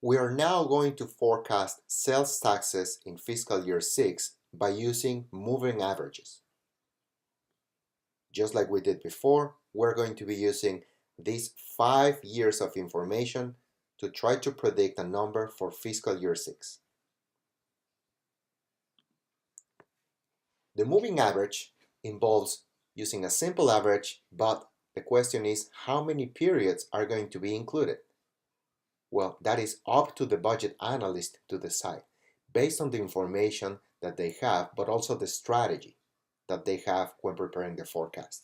We are now going to forecast sales taxes in fiscal year 6 by using moving averages. Just like we did before, we're going to be using these 5 years of information to try to predict a number for fiscal year 6. The moving average involves using a simple average, but the question is how many periods are going to be included? Well, that is up to the budget analyst to decide based on the information that they have, but also the strategy that they have when preparing the forecast.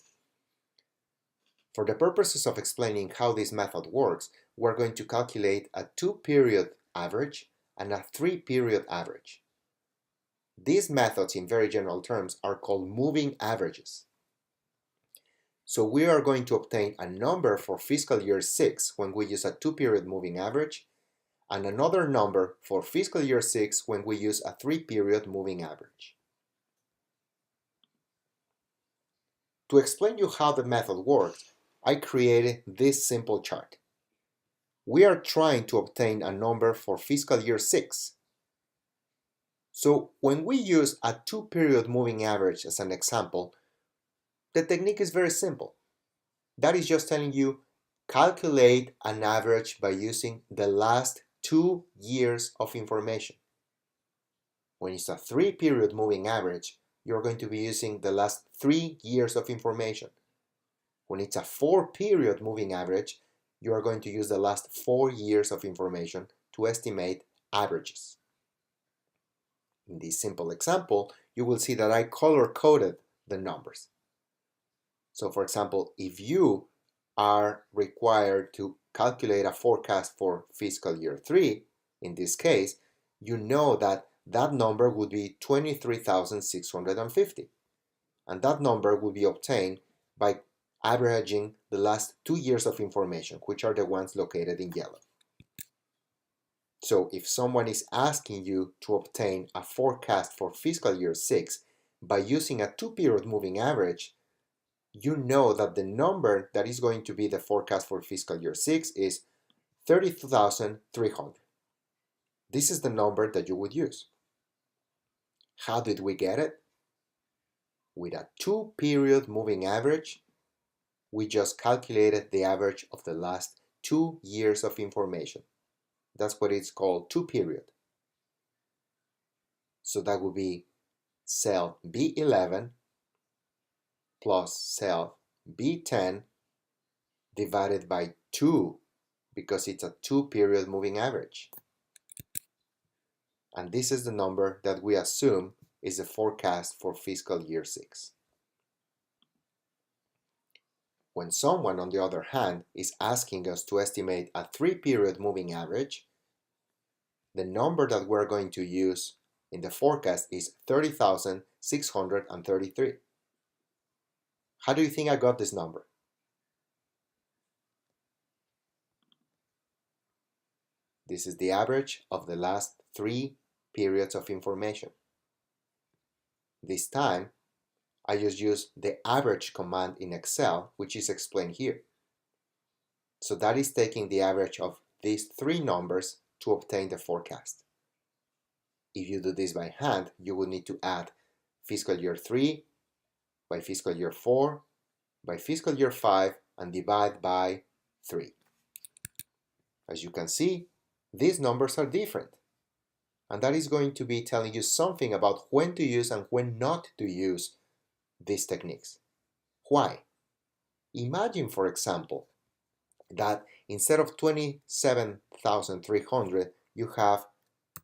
For the purposes of explaining how this method works, we're going to calculate a 2-period average and a 3-period average. These methods, in very general terms, are called moving averages. So we are going to obtain a number for fiscal year 6 when we use a 2-period moving average, and another number for fiscal year 6 when we use a 3-period moving average. To explain you how the method works, I created this simple chart. We are trying to obtain a number for fiscal year 6. So when we use a 2-period moving average as an example, the technique is very simple. That is just telling you calculate an average by using the last 2 years of information. When it's a 3-period moving average, you're going to be using the last 3 years of information. When it's a 4-period moving average, you are going to use the last 4 years of information to estimate averages. In this simple example, you will see that I color-coded the numbers. So for example, if you are required to calculate a forecast for fiscal year 3, in this case, you know that that number would be 23,650. And that number will be obtained by averaging the last 2 years of information, which are the ones located in yellow. So if someone is asking you to obtain a forecast for fiscal year 6 by using a 2-period moving average, you know that the number that is going to be the forecast for fiscal year 6 is 32,300. This is the number that you would use. How did we get it? With a 2-period moving average, we just calculated the average of the last 2 years of information. That's what it's called, 2-period. So that would be cell B11 plus cell B10 divided by 2 because it's a 2-period moving average. And this is the number that we assume is the forecast for fiscal year 6. When someone, on the other hand, is asking us to estimate a 3-period moving average, the number that we're going to use in the forecast is 30,633. How do you think I got this number? This is the average of the last 3 periods of information. This time, I just use the average command in Excel, which is explained here. So that is taking the average of these 3 numbers to obtain the forecast. If you do this by hand, you will need to add fiscal year 3 by fiscal year 4 by fiscal year 5 and divide by 3. As you can see, these numbers are different. And that is going to be telling you something about when to use and when not to use these techniques. Why? Imagine, for example, that instead of 27,300, you have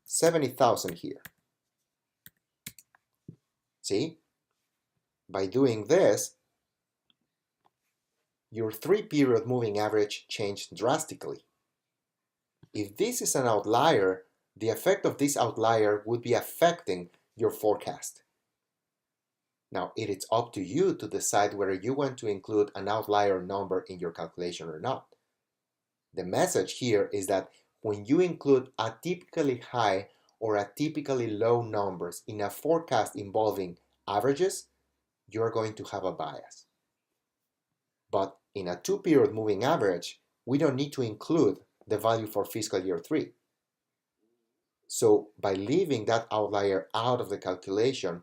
70,000 here. See? By doing this, your 3-period moving average changed drastically. If this is an outlier, the effect of this outlier would be affecting your forecast. Now, it is up to you to decide whether you want to include an outlier number in your calculation or not. The message here is that when you include atypically high or atypically low numbers in a forecast involving averages, you're going to have a bias. But in a 2-period moving average, we don't need to include the value for fiscal year 3 So by leaving that outlier out of the calculation,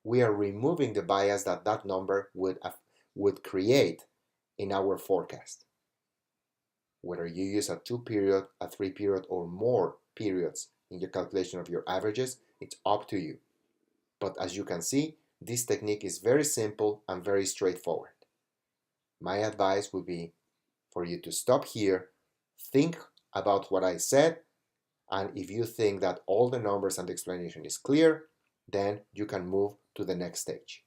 we are removing the bias that that number would create in our forecast. Whether you use a 2-period, a 3-period, or more periods in your calculation of your averages, it's up to you. But as you can see, this technique is very simple and very straightforward. My advice would be for you to stop here, think about what I said, and if you think that all the numbers and the explanation is clear, then you can move to the next stage.